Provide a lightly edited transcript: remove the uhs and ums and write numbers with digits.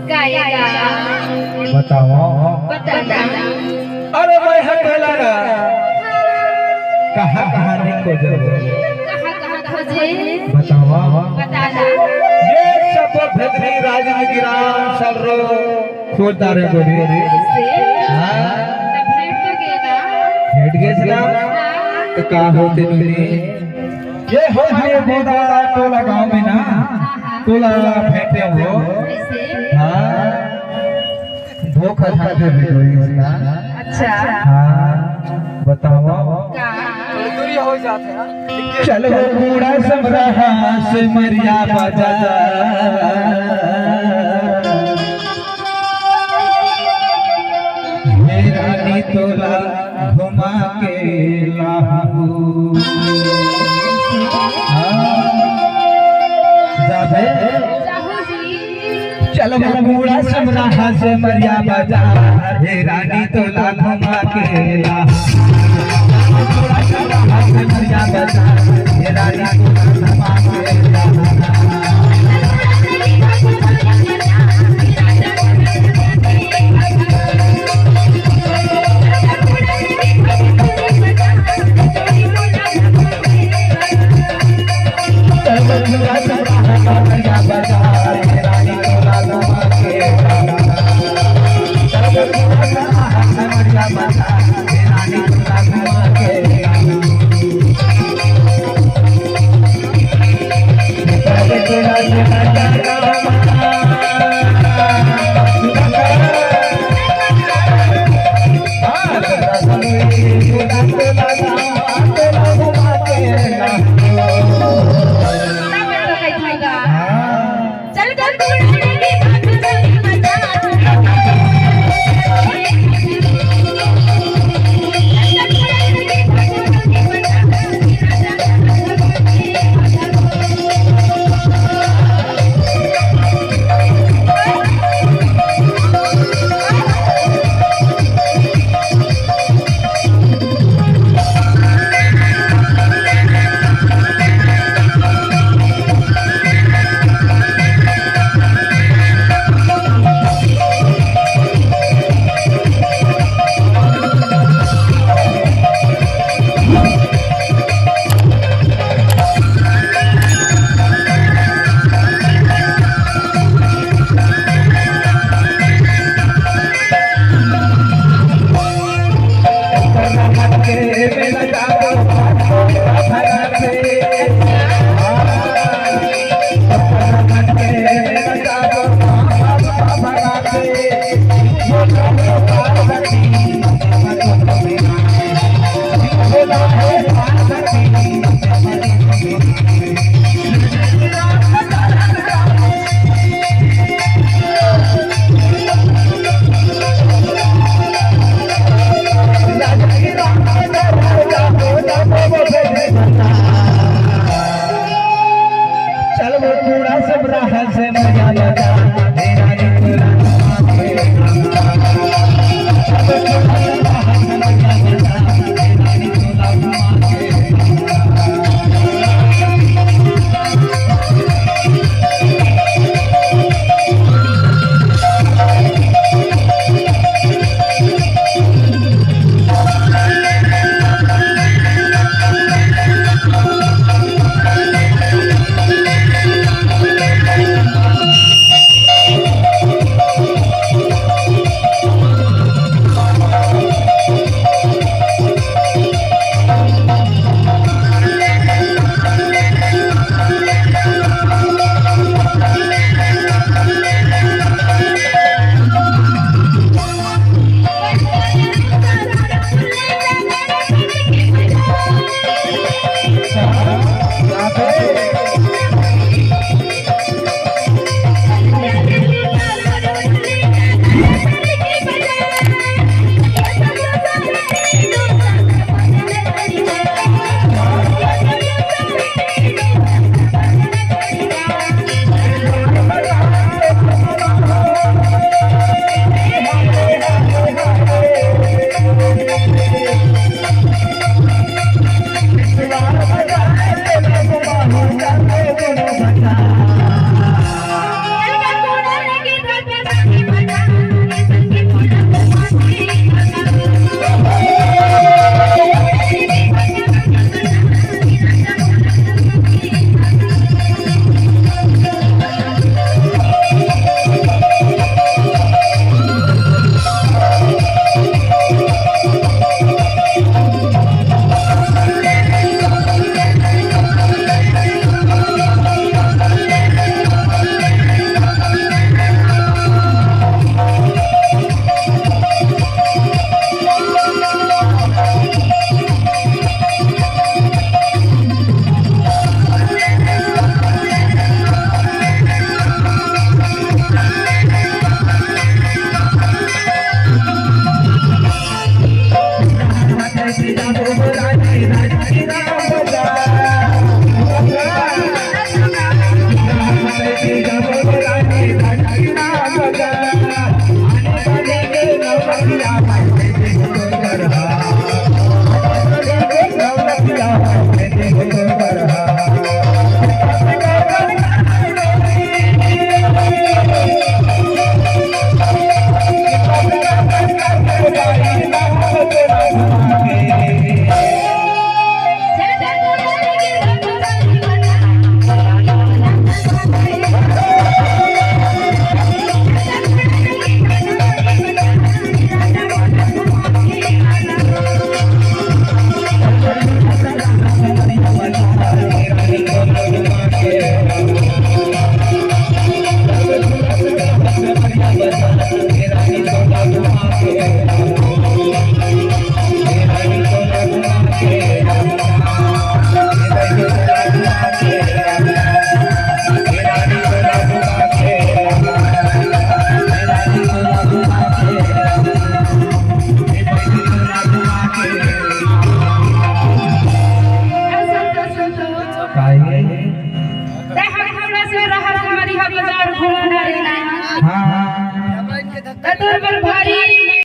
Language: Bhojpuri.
गाएगा बताओ। बताना अरे मैं हथेला ना कहाँ कहाँ नहीं खोजोगे कहाँ खोजे बताओ। बताना ये सब भद्री राजनीति राम सर्रो खोजता रे गोरी ऐसे हाँ तब भेंट तो गए ना भेट गए ना तो का होते नुनी ये हो है बोदा टोला गांव में ना टोला भेटे हो ऐसे हाँ धोखा खाते भी कोई ना अच्छा हाँ बताओ। का दूरी हो जाते हैं चलो बूढ़ा समरा से मरिया बजा मेरा नी तोला घुमा के लाहू जाबे चाहू जी चलो बूढ़ा समरा से मरिया बजा हे रानी तोला घुमा के लाहू बूढ़ा समरा से मरिया बजा हे रानी तोला घुमा के लाहू चतुर्बर